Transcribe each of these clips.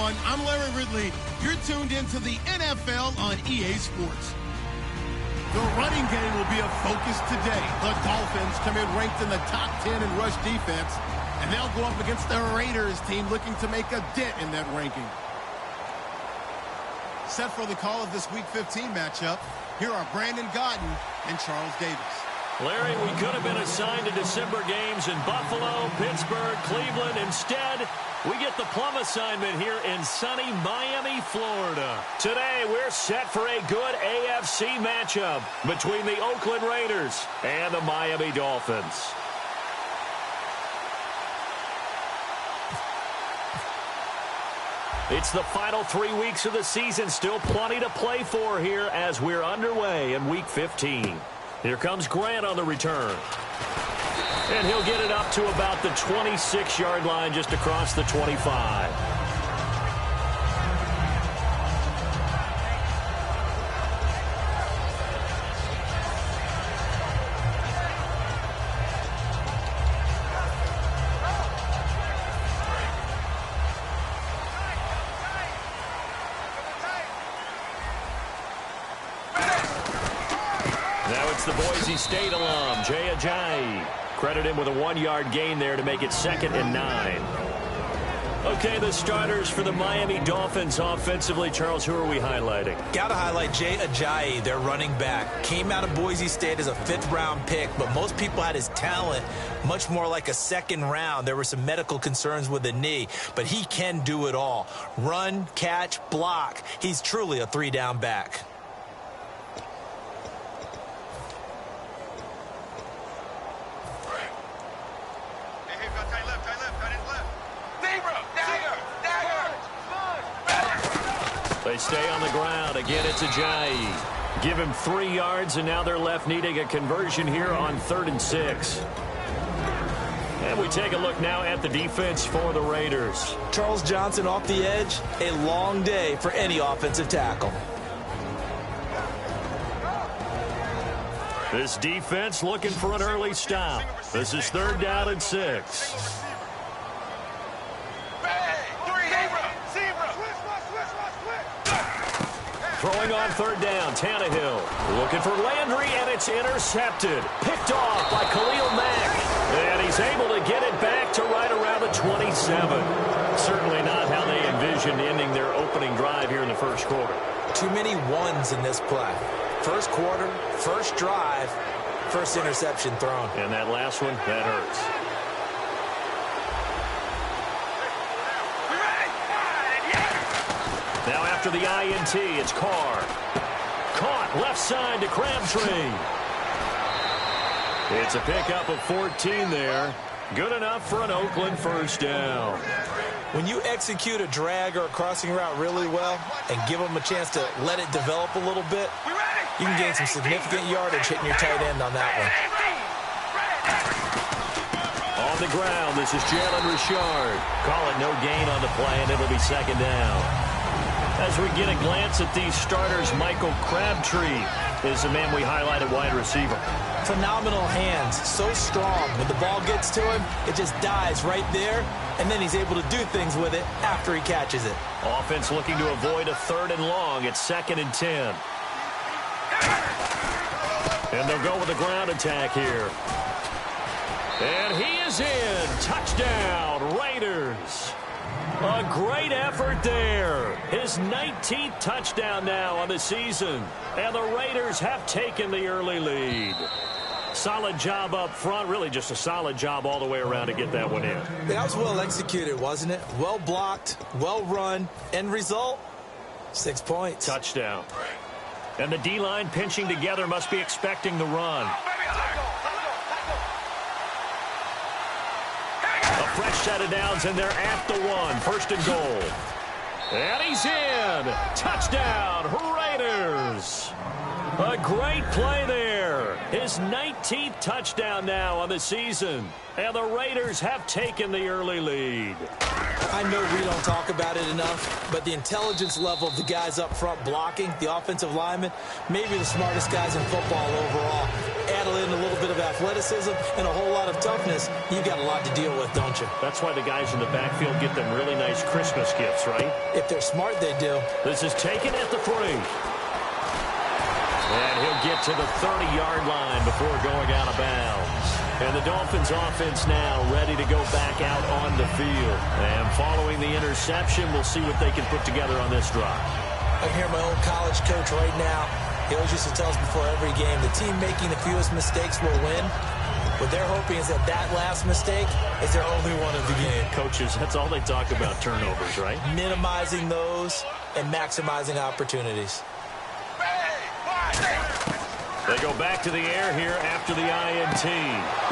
everyone. I'm Larry Ridley. You're tuned into the NFL on EA Sports. The running game will be a focus today. The Dolphins come in ranked in the top 10 in rush defense, and they'll go up against the Raiders team looking to make a dent in that ranking. Set for the call of this Week 15 matchup, here are Brandon Gaudin and Charles Davis. Larry, we could have been assigned to December games in Buffalo, Pittsburgh, Cleveland. Instead, we get the plum assignment here in sunny Miami, Florida. Today, we're set for a good AFC matchup between the Oakland Raiders and the Miami Dolphins. It's the final 3 weeks of the season. Still plenty to play for here as we're underway in Week 15. Here comes Grant on the return. And he'll get it up to about the 26-yard line, just across the 25. Now it's the Boise State alum, Jay Ajayi. Credit him with a 1-yard gain there to make it 2nd and 9. Okay, the starters for the Miami Dolphins offensively. Charles, who are we highlighting? Got to highlight Jay Ajayi, their running back. Came out of Boise State as a 5th-round pick, but most people had his talent much more like a 2nd round. There were some medical concerns with the knee, but he can do it all. Run, catch, block. He's truly a 3-down back. They stay on the ground. Again, it's Ajayi. Give him 3 yards, and now they're left needing a conversion here on 3rd and 6. And we take a look now at the defense for the Raiders. Charles Johnson off the edge. A long day for any offensive tackle. This defense looking for an early stop. This is 3rd down and 6. Throwing on 3rd down, Tannehill. Looking for Landry, and it's intercepted. Picked off by Khalil Mack. And he's able to get it back to right around the 27. Certainly not how they envisioned ending their opening drive here in the first quarter. Too many ones in this play. First quarter, first drive, first interception thrown. And that last one, that hurts. Now after the INT, it's Carr. Caught left side to Crabtree. It's a pickup of 14 there. Good enough for an Oakland first down. When you execute a drag or a crossing route really well and give them a chance to let it develop a little bit, you can gain some significant yardage hitting your tight end on that one. On the ground, this is Jalen Richard. Call it no gain on the play, and it'll be 2nd down. As we get a glance at these starters, Michael Crabtree is the man we highlighted, wide receiver. Phenomenal hands, so strong. When the ball gets to him, it just dies right there, and then he's able to do things with it after he catches it. Offense looking to avoid a 3rd and long. It's 2nd and 10. And they'll go with a ground attack here. And he is in. Touchdown, Raiders. A great effort there. His 19th touchdown now on the season. And the Raiders have taken the early lead. Solid job up front. Really just a solid job all the way around to get that one in. That was well executed, wasn't it? Well blocked, well run. End result, 6 points. Touchdown. And the D-line pinching together must be expecting the run. A fresh set of downs, and they're at the 1. 1st and goal. And he's in. Touchdown, Raiders. A great play there. His 19th touchdown now on the season. And the Raiders have taken the early lead. I know we don't talk about it enough, but the intelligence level of the guys up front blocking, the offensive linemen, maybe the smartest guys in football overall. Add in a little bit of athleticism and a whole lot of toughness, you got a lot to deal with, don't you? That's why the guys in the backfield get them really nice Christmas gifts, right? If they're smart, they do. This is taken at the 3. And he'll get to the 30-yard line before going out of bounds. And the Dolphins offense now ready to go back out on the field. And following the interception, we'll see what they can put together on this drive. I hear my old college coach right now. He always used to tell us before every game, the team making the fewest mistakes will win. What they're hoping is that last mistake is their only one of the game. Coaches, that's all they talk about, turnovers, right? Minimizing those and maximizing opportunities. They go back to the air here after the INT.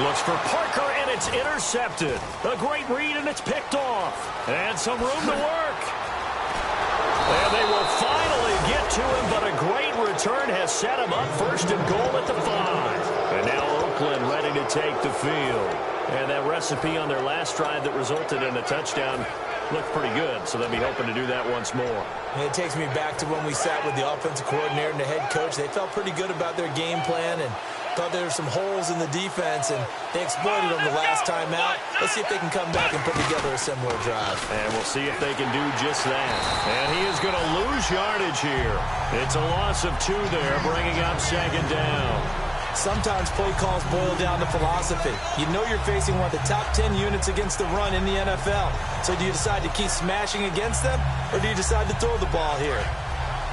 Looks for Parker, and it's intercepted. A great read, and it's picked off. And some room to work. And they will finally get to him, but a great return has set him up first and goal at the 5. And now Oakland ready to take the field. And that recipe on their last drive that resulted in a touchdown looked pretty good, so they'll be hoping to do that once more. And it takes me back to when we sat with the offensive coordinator and the head coach. They felt pretty good about their game plan and thought there were some holes in the defense, and they exploited them the last time out. Let's see if they can come back and put together a similar drive. And we'll see if they can do just that. And he is going to lose yardage here. It's a loss of 2 there, bringing up 2nd down. Sometimes play calls boil down to philosophy. You know you're facing one of the top 10 units against the run in the NFL. So do you decide to keep smashing against them, or do you decide to throw the ball here?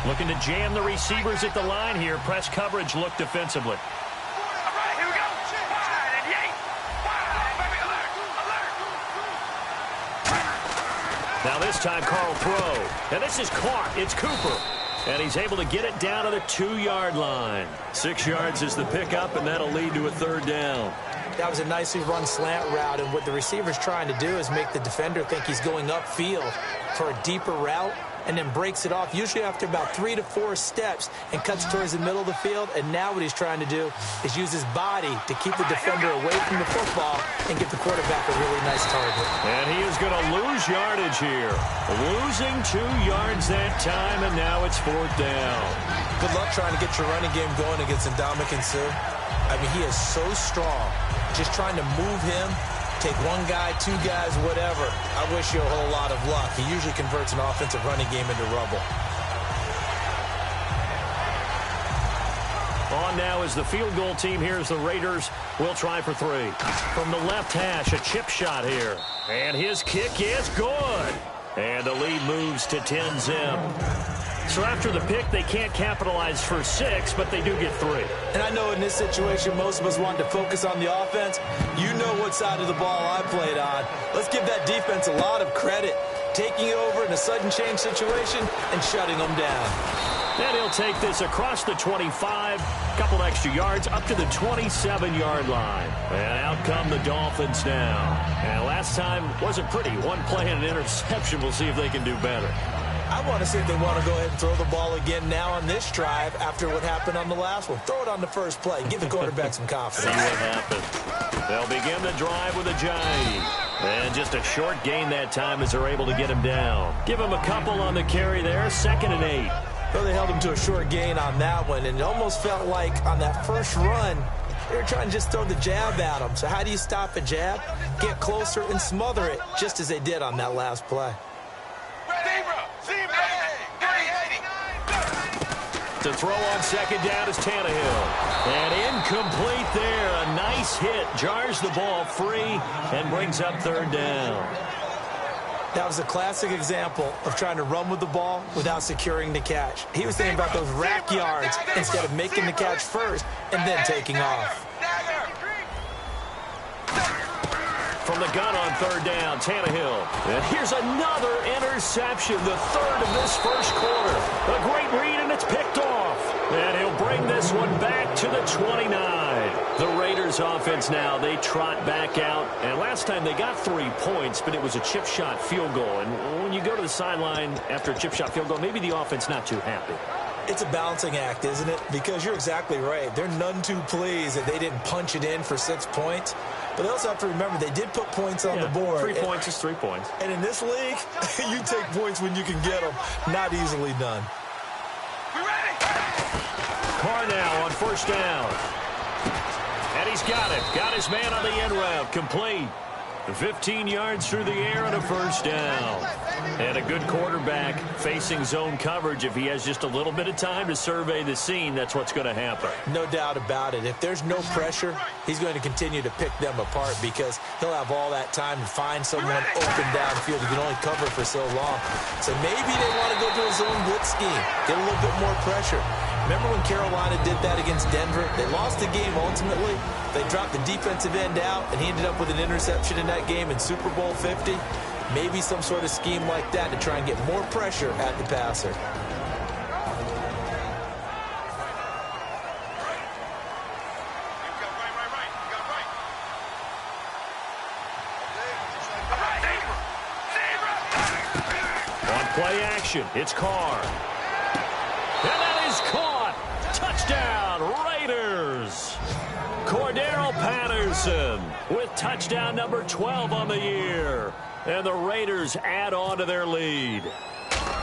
Looking to jam the receivers at the line here. Press coverage look defensively. All right, here we go. Wide and yay. Wide, baby, alert, alert. Now this time Carl throw. And this is caught. It's Cooper. And he's able to get it down to the 2-yard line. 6 yards is the pickup, and that'll lead to a 3rd down. That was a nicely run slant route, and what the receiver's trying to do is make the defender think he's going upfield for a deeper route, and then breaks it off, usually after about 3 to 4 steps, and cuts towards the middle of the field. And now what he's trying to do is use his body to keep the defender away from the football and give the quarterback a really nice target. And he is going to lose yardage here. Losing 2 yards that time, and now it's 4th down. Good luck trying to get your running game going against Ndamukong Suh. I mean, he is so strong. Just trying to move him, take 1 guy, 2 guys, whatever. I wish you a whole lot of luck. He usually converts an offensive running game into rubble. On now is the field goal team here as the Raiders will try for 3. From the left hash, a chip shot here. And his kick is good. And the lead moves to 10-zip. So after the pick, they can't capitalize for 6, but they do get 3. And I know in this situation, most of us want to focus on the offense. You know what side of the ball I played on. Let's give that defense a lot of credit. Taking over in a sudden change situation and shutting them down. And he'll take this across the 25, couple extra yards, up to the 27-yard line. And out come the Dolphins now. And last time wasn't pretty. 1 play and an interception. We'll see if they can do better. I want to see if they want to go ahead and throw the ball again now on this drive after what happened on the last one. Throw it on the first play. Give the quarterback some confidence. See what happens. They'll begin the drive with a jive. And just a short gain that time as they're able to get him down. Give him a couple on the carry there. 2nd and 8. Well, they held him to a short gain on that one, and it almost felt like on that first run, they were trying to just throw the jab at him. So how do you stop a jab? Get closer and smother it, just as they did on that last play. To throw on 2nd down is Tannehill. And incomplete there. A nice hit. Jars the ball free and brings up 3rd down. That was a classic example of trying to run with the ball without securing the catch. He was thinking about those rack yards instead of making the catch first and then taking off. From the gun on 3rd down, Tannehill. And here's another interception, the 3rd of this first quarter. A great read, and it's picked off. And he'll bring this one back to the 29. The Raiders offense now, they trot back out. And last time they got 3 points, but it was a chip shot field goal. And when you go to the sideline after a chip shot field goal, maybe the offense not too happy. It's a balancing act, isn't it? Because you're exactly right. They're none too pleased that they didn't punch it in for 6 points. But they also have to remember they did put points on the board. 3 points is 3 points. And in this league, you take points when you can get them. Not easily done. We ready? Carr now on first down. And he's got it. Got his man on the end route. Complete. 15 yards through the air and a first down. And a good quarterback facing zone coverage. If he has just a little bit of time to survey the scene, that's what's going to happen. No doubt about it. If there's no pressure, he's going to continue to pick them apart because he'll have all that time to find someone open downfield. He can only cover for so long. So maybe they want to go to a zone blitz scheme, get a little bit more pressure. Remember when Carolina did that against Denver? They lost the game ultimately. They dropped the defensive end out, and he ended up with an interception in that game in Super Bowl 50. Maybe some sort of scheme like that to try and get more pressure at the passer. On play action, it's Carr. And that is caught. Touchdown, Raiders. Cordero Patterson with touchdown number 12 on the year. And the Raiders add on to their lead.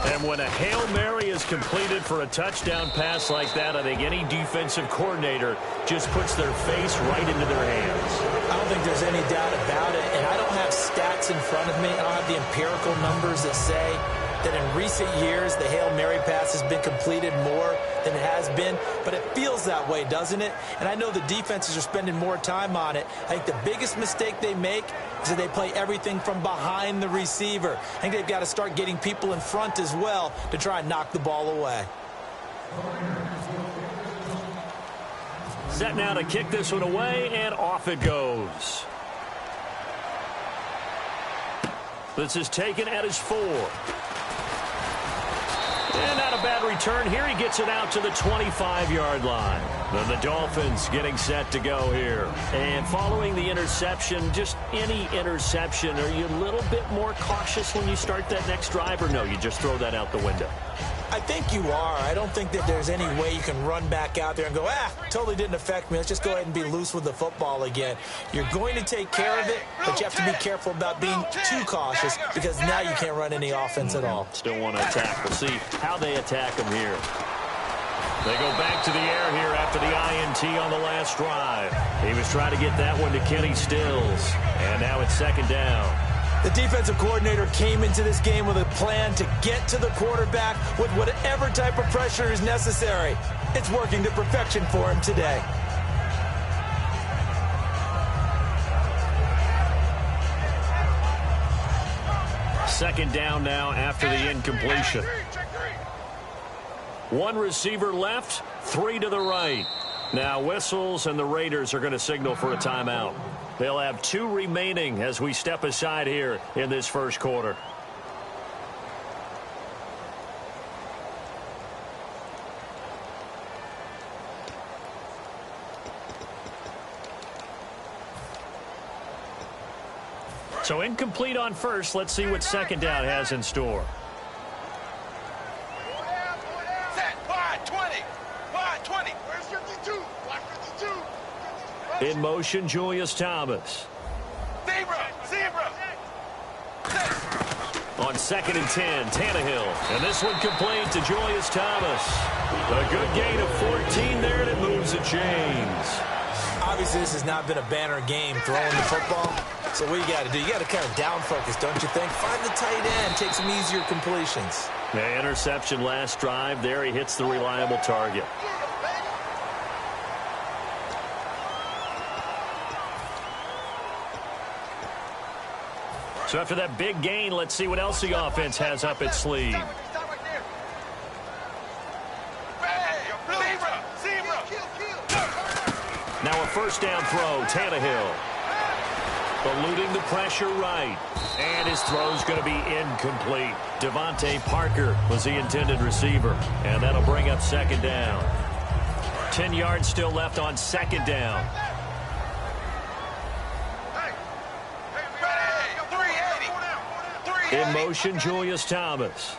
And when a Hail Mary is completed for a touchdown pass like that, I think any defensive coordinator just puts their face right into their hands. I don't think there's any doubt about it. And I don't have stats in front of me. I don't have the empirical numbers that say that in recent years the Hail Mary pass has been completed more than it has been, but it feels that way, doesn't it? And I know the defenses are spending more time on it. I think the biggest mistake they make is that they play everything from behind the receiver. I think they've got to start getting people in front as well to try and knock the ball away. Set now to kick this one away, and off it goes. This is taken at his 4. And not a bad return here. He gets it out to the 25-yard line. Then the Dolphins getting set to go here. And following the interception, just any interception, are you a little bit more cautious when you start that next drive, or no, you just throw that out the window? I think you are. I don't think that there's any way you can run back out there and go, totally didn't affect me. Let's just go ahead and be loose with the football again. You're going to take care of it, but you have to be careful about being too cautious because now you can't run any offense at all. Still want to attack. We'll see how they attack him here. They go back to the air here after the INT on the last drive. He was trying to get that one to Kenny Stills, and now it's second down. The defensive coordinator came into this game with a plan to get to the quarterback with whatever type of pressure is necessary. It's working to perfection for him today. Second down now after the incompletion. One receiver left, 3 to the right. Now whistles, and the Raiders are going to signal for a timeout. They'll have 2 remaining as we step aside here in this first quarter. So incomplete on first. Let's see what second down has in store. In motion, Julius Thomas. Zebra. On 2nd and 10, Tannehill. And this one complete to Julius Thomas. A good gain of 14 there, and it moves the chains. Obviously, this has not been a banner game throwing the football. So what you got to do, you got to kind of down focus, don't you think? Find the tight end, take some easier completions. The interception last drive. There he hits the reliable target. So after that big gain, let's see what else the offense has up its sleeve. Now a first down throw, Tannehill. Eluding the pressure right. And his throw's going to be incomplete. Devontae Parker was the intended receiver. And that'll bring up second down. 10 yards still left on second down. In motion, Julius Thomas.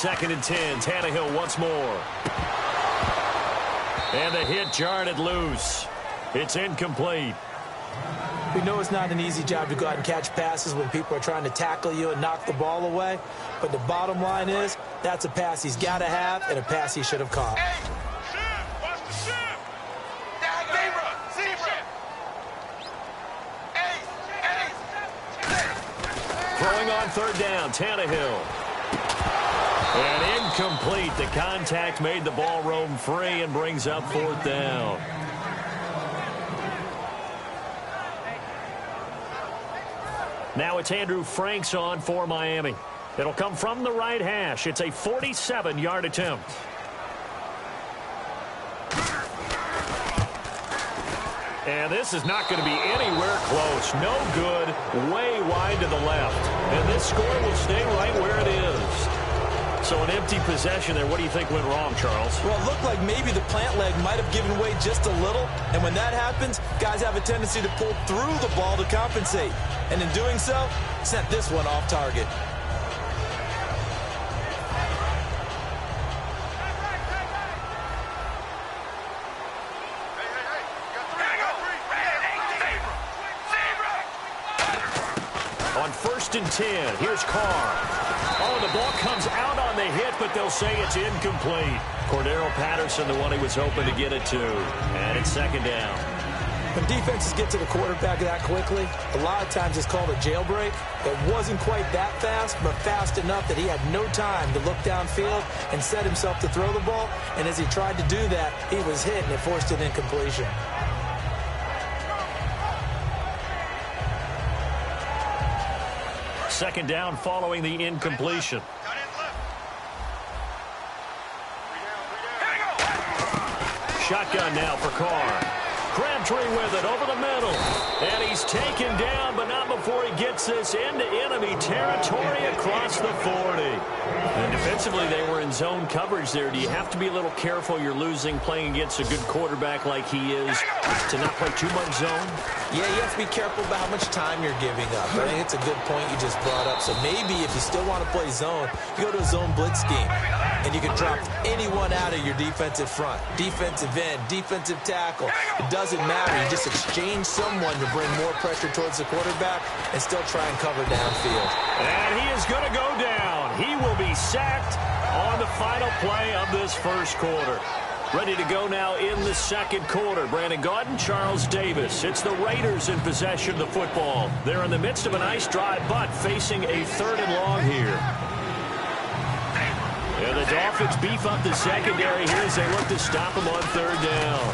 2nd and 10. Tannehill once more. And the hit jarred it loose. It's incomplete. We know it's not an easy job to go out and catch passes when people are trying to tackle you and knock the ball away. But the bottom line is, that's a pass he's got to have and a pass he should have caught. Throwing on 3rd down, Tannehill. And incomplete. The contact made the ball roam free and brings up 4th down. Now it's Andrew Franks on for Miami. It'll come from the right hash. It's a 47-yard attempt. And this is not going to be anywhere close. No good. Way wide to the left. And this score will stay right where it is. So an empty possession there. What do you think went wrong, Charles? Well, it looked like maybe the plant leg might have given way just a little. And when that happens, guys have a tendency to pull through the ball to compensate. And in doing so, sent this one off target. On 1st and 10, here's Carr. Oh, the ball comes out on the hit, but they'll say it's incomplete. Cordero Patterson, the one he was hoping to get it to. And it's 2nd down. When defenses get to the quarterback that quickly, a lot of times it's called a jailbreak. It wasn't quite that fast, but fast enough that he had no time to look downfield and set himself to throw the ball. And as he tried to do that, he was hit, and it forced an incompletion. Second down following the incompletion. Shotgun now for Carr. Crabtree with it over the middle. And he's taken down, but not before he gets this into enemy territory across the 40. And defensively, they were in zone coverage there. Do you have to be a little careful? You're losing playing against a good quarterback like he is to not play too much zone? Yeah, you have to be careful about how much time you're giving up. I think it's a good point you just brought up. So maybe if you still want to play zone, you go to a zone blitz scheme. And you can drop anyone out of your defensive front. Defensive end, defensive tackle. It doesn't matter. You just exchange someone to bring more pressure towards the quarterback and still try and cover downfield. And he is going to go down. He will be sacked on the final play of this first quarter. Ready to go now in the second quarter. Brandon Gaudin, Charles Davis. It's the Raiders in possession of the football. They're in the midst of a nice drive, but facing a 3rd and long here. And the Dolphins beef up the secondary here as they look to stop him on 3rd down.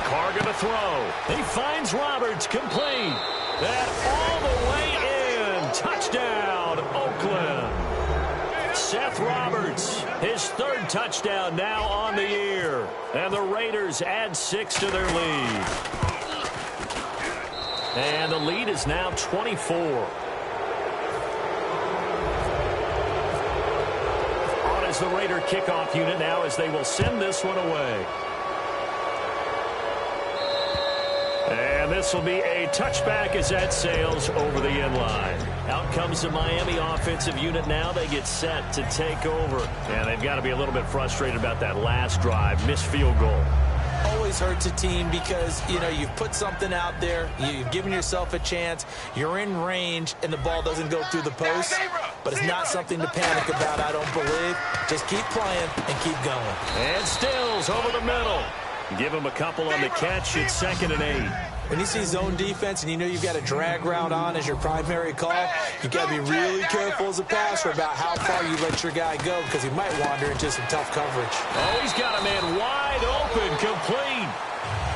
Carr going to throw. He finds Roberts, complete. That all the way in. Touchdown, Oakland. Seth Roberts, his 3rd touchdown now on the year. And the Raiders add 6 to their lead. And the lead is now 24. On is the Raider kickoff unit now as they will send this one away. And this will be a touchback as that sails over the end line. Out comes the Miami offensive unit now. They get set to take over. And they've got to be a little bit frustrated about that last drive. Missed field goal. Always hurts a team because, you know, you've put something out there. You've given yourself a chance. You're in range, and the ball doesn't go through the post. But it's not something to panic about, I don't believe. Just keep playing and keep going. And Stills over the middle. Give him a couple on the catch. It's 2nd and 8. When you see zone defense and you know you've got a drag route on as your primary call, you've got to be really careful as a passer about how far you let your guy go because he might wander into some tough coverage. Oh, he's got a man wide open, complete.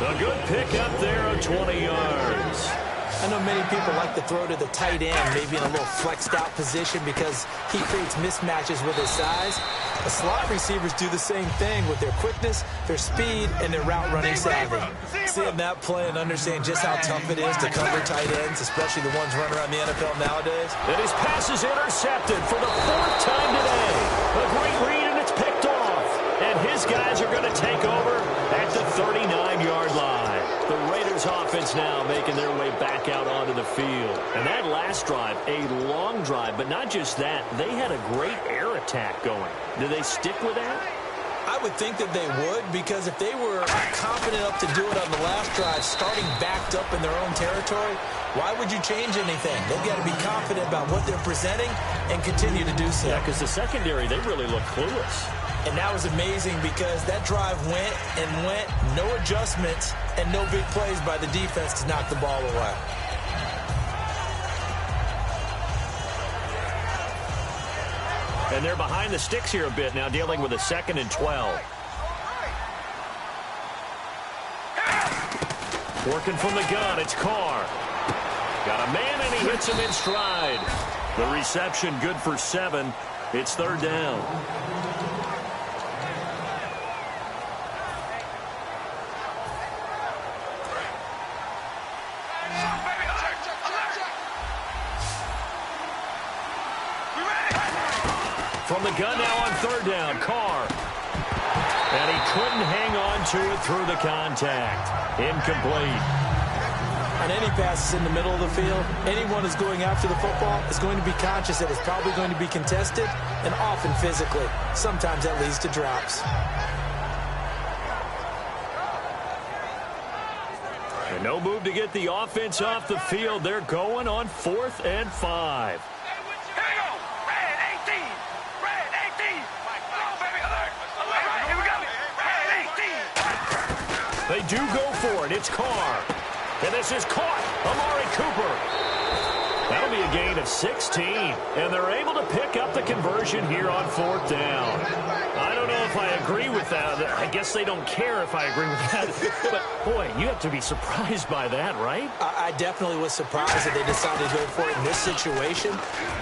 A good pick up there of 20 yards. I know many people like to throw to the tight end, maybe in a little flexed out position because he creates mismatches with his size. The slot receivers do the same thing with their quickness, their speed, and their route running savvy. Seeing that play and understanding just how tough it is to cover tight ends, especially the ones running around the NFL nowadays. And his pass is intercepted for the 4th time today. A great read, and it's picked off. And his guys are going to take over at the 39-yard line. The Raiders offense now making their way back out onto the field. And that last drive, a long drive, but not just that, they had a great air attack going. Do they stick with that? I would think that they would, because if they were confident enough to do it on the last drive, starting backed up in their own territory, why would you change anything? They've got to be confident about what they're presenting and continue to do so. Yeah, because the secondary, they really look clueless. And that was amazing because that drive went and went, no adjustments, and no big plays by the defense to knock the ball away. And they're behind the sticks here a bit now, dealing with a 2nd and 12. Working from the gun, it's Carr. Got a man, and he hits him in stride. The reception good for 7. It's 3rd down. From the gun now on 3rd down, Carr. And he couldn't hang on to it through the contact. Incomplete. On any passes in the middle of the field, anyone who's going after the football is going to be conscious that it's probably going to be contested, and often physically. Sometimes that leads to drops. And no move to get the offense off the field. They're going on 4th and 5. They do go for it. It's Carr. And this is caught. Amari Cooper. That'll be a gain of 16. And they're able to pick up the conversion here on 4th down. I don't know if I agree with that. I guess they don't care if I agree with that. But, boy, you have to be surprised by that, right? I definitely was surprised that they decided to go for it in this situation.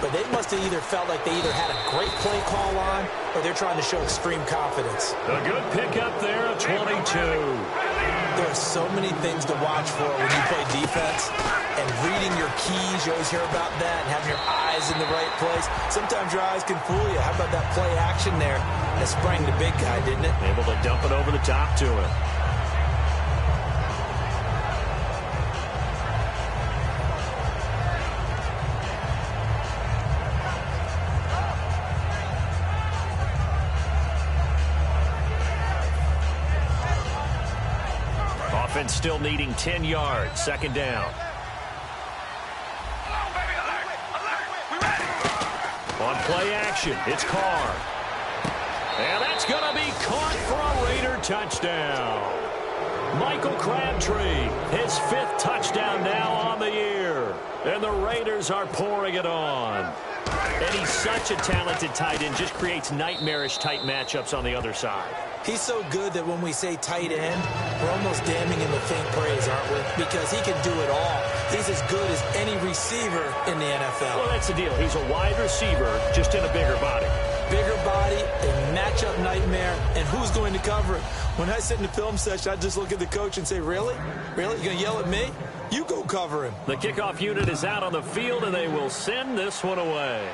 But they must have either felt like they either had a great play call on or they're trying to show extreme confidence. A good pickup there, 22. There are so many things to watch for when you play defense, and reading your keys, you always hear about that, and having your eyes in the right place. Sometimes your eyes can fool you. How about that play action there? That sprang the big guy, didn't it? Able to dump it over the top to him. Offense still needing 10 yards. 2nd down. On play action, it's Carr. And that's going to be caught for a Raider touchdown. Michael Crabtree, his 5th touchdown now on the year. And the Raiders are pouring it on. And he's such a talented tight end, just creates nightmarish tight matchups on the other side. He's so good that when we say tight end, we're almost damning him with faint praise, aren't we? Because he can do it all. He's as good as any receiver in the NFL. Well, that's the deal. He's a wide receiver, just in a bigger body. Bigger body, a matchup nightmare, and who's going to cover it? When I sit in the film session, I just look at the coach and say, really? Really? You're going to yell at me? You go cover him. The kickoff unit is out on the field, and they will send this one away.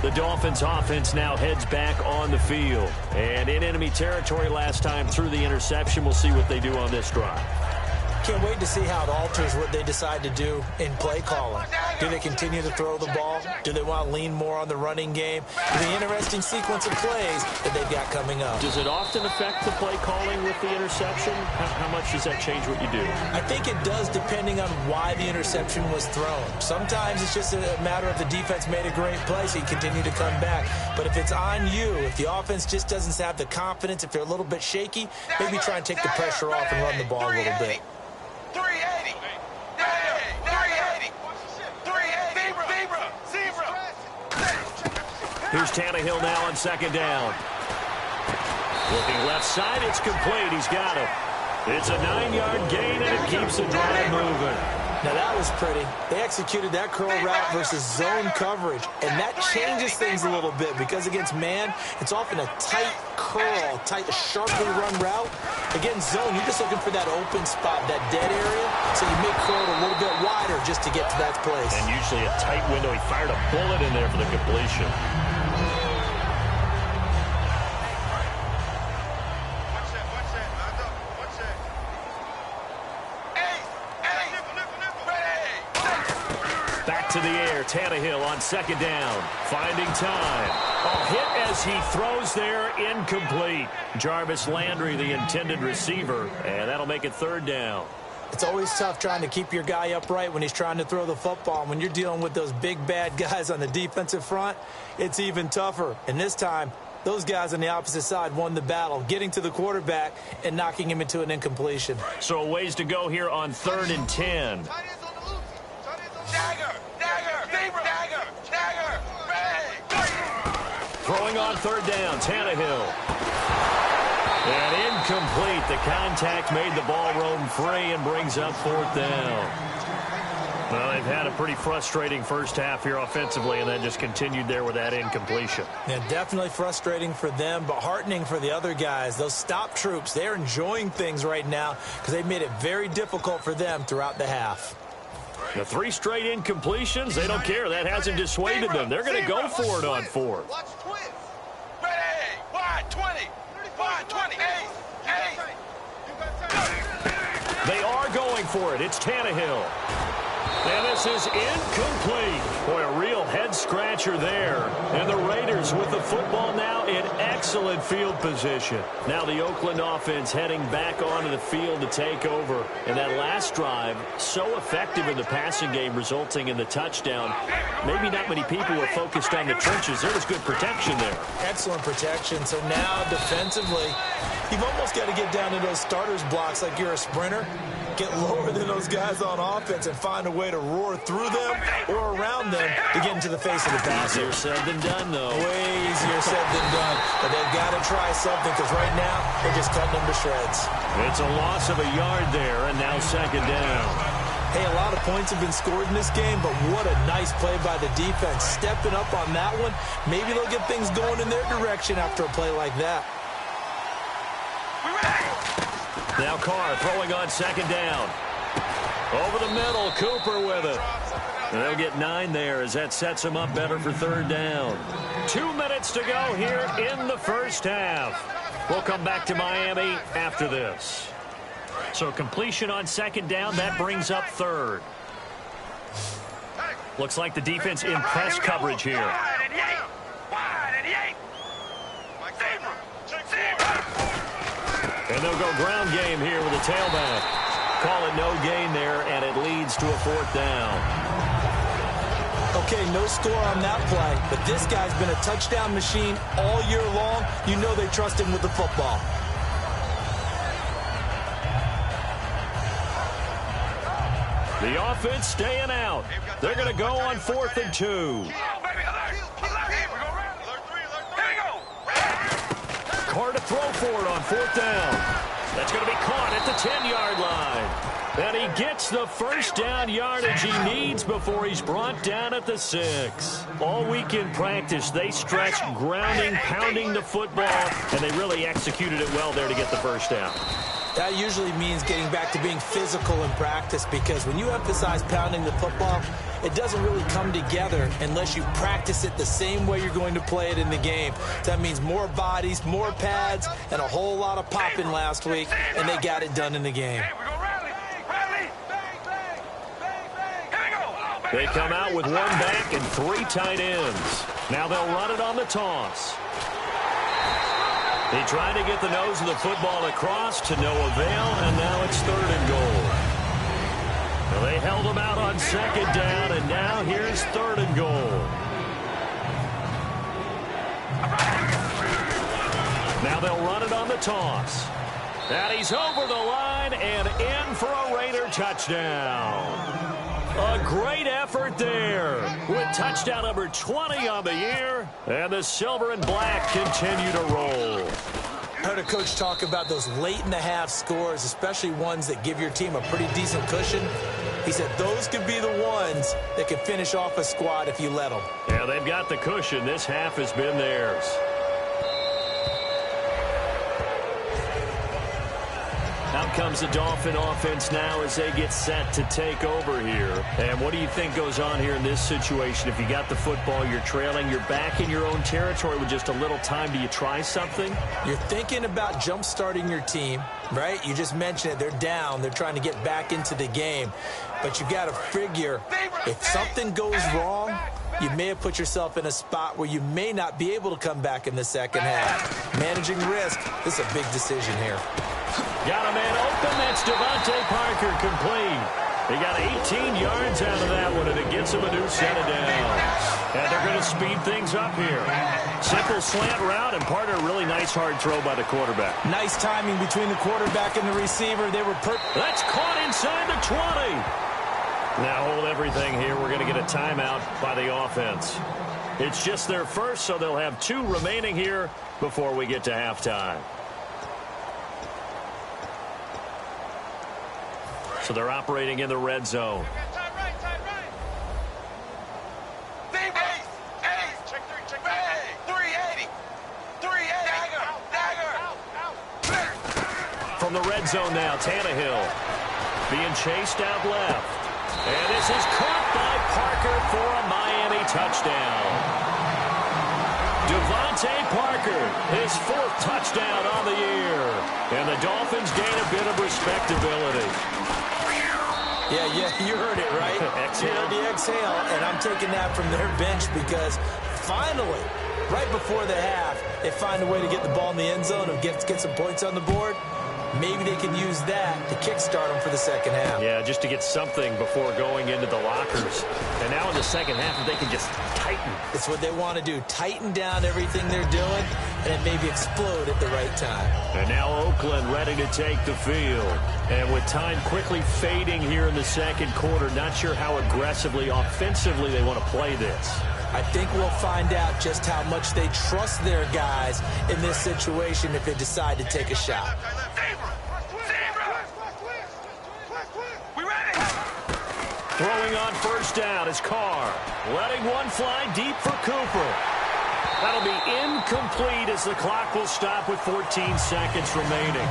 The Dolphins offense now heads back on the field. And in enemy territory last time through the interception. We'll see what they do on this drive. Can't wait to see how it alters what they decide to do in play calling. Do they continue to throw the ball? Do they want to lean more on the running game? The interesting sequence of plays that they've got coming up. Does it often affect the play calling with the interception? How much does that change what you do? I think it does, depending on why the interception was thrown. Sometimes it's just a matter of the defense made a great play, so you continue to come back. But if it's on you, if the offense just doesn't have the confidence, if they're a little bit shaky, maybe try and take the pressure off and run the ball a little bit. 380. 380. 380. Zebra. Here's Tannehill now on 2nd down. Looking left side, it's complete. He's got it. It's a 9-yard gain, and it keeps the drive moving. Now, that was pretty. They executed that curl route versus zone coverage, and that changes things a little bit because against man, it's often a tight curl, sharply run route. Against zone, you're just looking for that open spot, that dead area, so you may curl it a little bit wider just to get to that place. And usually a tight window. He fired a bullet in there for the completion. to the air. Tannehill on second down. Finding time. A hit as he throws there. Incomplete. Jarvis Landry, the intended receiver. And that'll make it third down. It's always tough trying to keep your guy upright when he's trying to throw the football. And when you're dealing with those big, bad guys on the defensive front, it's even tougher. And this time, those guys on the opposite side won the battle, getting to the quarterback and knocking him into an incompletion. So a ways to go here on 3rd and 10. Throwing on 3rd down, Tannehill. And incomplete. The contact made the ball roam free and brings up 4th down. Well, they've had a pretty frustrating first half here offensively, and then just continued there with that incompletion. Yeah, definitely frustrating for them, but heartening for the other guys. Those stop troops, they're enjoying things right now because they've made it very difficult for them throughout the half. The 3 straight incompletions, they don't care. That hasn't dissuaded them. They're going to go for it on 4th. Ready, wide, 20, wide, 20, 8. They are going for it. It's Tannehill. And this is incomplete. Boy, a real head-scratcher there. And the Raiders with the football now in excellent field position. Now the Oakland offense heading back onto the field to take over. And that last drive, so effective in the passing game, resulting in the touchdown. Maybe not many people were focused on the trenches. There was good protection there. Excellent protection. So now defensively, you've almost got to get down to those starters blocks like you're a sprinter. Get lower than those guys on offense and find a way to roar through them or around them to get into the face of the passer. Easier said than done, though. Way easier said than done. But they've got to try something because right now they're just cutting them to shreds. It's a loss of a yard there, and now 2nd down. Hey, a lot of points have been scored in this game, but what a nice play by the defense. Stepping up on that one, maybe they'll get things going in their direction after a play like that. Now Carr throwing on 2nd down. Over the middle, Cooper with it. And they'll get 9 there as that sets him up better for 3rd down. 2 minutes to go here in the first half. We'll come back to Miami after this. So completion on 2nd down, that brings up 3rd. Looks like the defense in press coverage here. And they'll go ground game here with a tailback. Call it no gain there, and it leads to a 4th down. Okay, no score on that play, but this guy's been a touchdown machine all year long. You know they trust him with the football. The offense staying out. They're going to go on 4th and 2. Carr to throw for it on 4th down. That's going to be caught at the 10-yard line. And he gets the first down yardage he needs before he's brought down at the 6. All week in practice, they stressed grounding, pounding the football, and they really executed it well there to get the first down. That usually means getting back to being physical in practice because when you emphasize pounding the football, it doesn't really come together unless you practice it the same way you're going to play it in the game. That means more bodies, more pads, and a whole lot of popping last week, and they got it done in the game. They come out with 1 back and 3 tight ends. Now they'll run it on the toss. He tried to get the nose of the football across to no avail, and now it's 3rd and goal. Well, they held him out on 2nd down, and now here's 3rd and goal. Now they'll run it on the toss. And he's over the line and in for a Raider touchdown. A great effort there with touchdown number 20 on the year, and the silver and black continue to roll. I heard a coach talk about those late-in-the-half scores, especially ones that give your team a pretty decent cushion. He said those could be the ones that can finish off a squad if you let them. Yeah, they've got the cushion. This half has been theirs. Now comes the Dolphin offense now as they get set to take over here. And what do you think goes on here in this situation? If you got the football, you're trailing, you're back in your own territory with just a little time. Do you try something? You're thinking about jump-starting your team, right? You just mentioned it. They're down. They're trying to get back into the game. But you got to figure if something goes wrong, you may have put yourself in a spot where you may not be able to come back in the second half. Managing risk, this is a big decision here. Got a man open. That's Devontae Parker complete. He got 18 yards out of that one, and it gets him a new set of downs. And they're going to speed things up here. Simple slant route, and part of a really nice hard throw by the quarterback. Nice timing between the quarterback and the receiver. They were That's caught inside the 20. Now hold everything here. We're going to get a timeout by the offense. It's just their first, so they'll have 2 remaining here before we get to halftime. So they're operating in the red zone. From the red zone now, Tannehill being chased out left. And this is caught by Parker for a Miami touchdown. Devontae Parker, his 4th touchdown on the year. And the Dolphins gain a bit of respectability. Yeah, you heard it, right? You heard the exhale, and I'm taking that from their bench because finally, right before the half, they find a way to get the ball in the end zone and get some points on the board. Maybe they can use that to kickstart them for the second half. Yeah, just to get something before going into the lockers. And now in the second half, if they can just tighten. It's what they want to do. Tighten down everything they're doing, and then maybe explode at the right time. And now Oakland ready to take the field. And with time quickly fading here in the second quarter, not sure how aggressively, offensively they want to play this. I think we'll find out just how much they trust their guys in this situation if they decide to take a shot. Throwing on first down is Carr. Letting one fly deep for Cooper. That'll be incomplete as the clock will stop with 14 seconds remaining.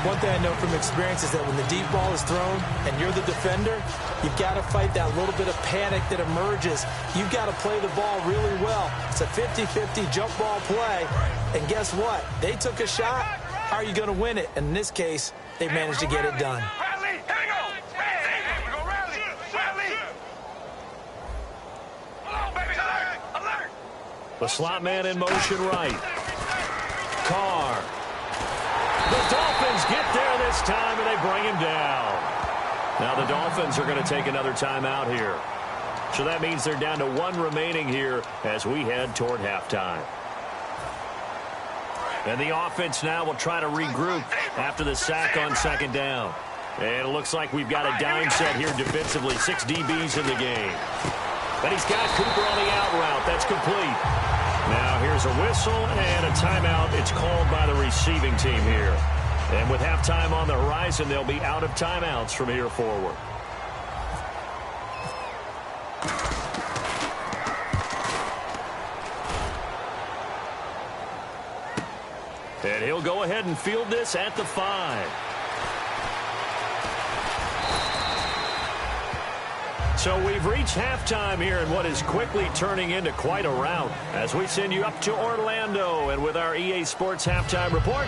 One thing I know from experience is that when the deep ball is thrown and you're the defender, you've got to fight that little bit of panic that emerges. You've got to play the ball really well. It's a 50-50 jump ball play. And guess what? They took a shot. How are you going to win it? And in this case, they managed to get it done. The slot man in motion right. Carr. The Dolphins get there this time, and they bring him down. Now the Dolphins are going to take another timeout here. So that means they're down to 1 remaining here as we head toward halftime. And the offense now will try to regroup after the sack on second down. And it looks like we've got a dime set here defensively. 6 DBs in the game. And he's got Cooper on the out route. That's complete. Now here's a whistle and a timeout. It's called by the receiving team here. And with halftime on the horizon, they'll be out of timeouts from here forward. And he'll go ahead and field this at the 5. So we've reached halftime here in what is quickly turning into quite a rout as we send you up to Orlando. And with our EA Sports Halftime Report,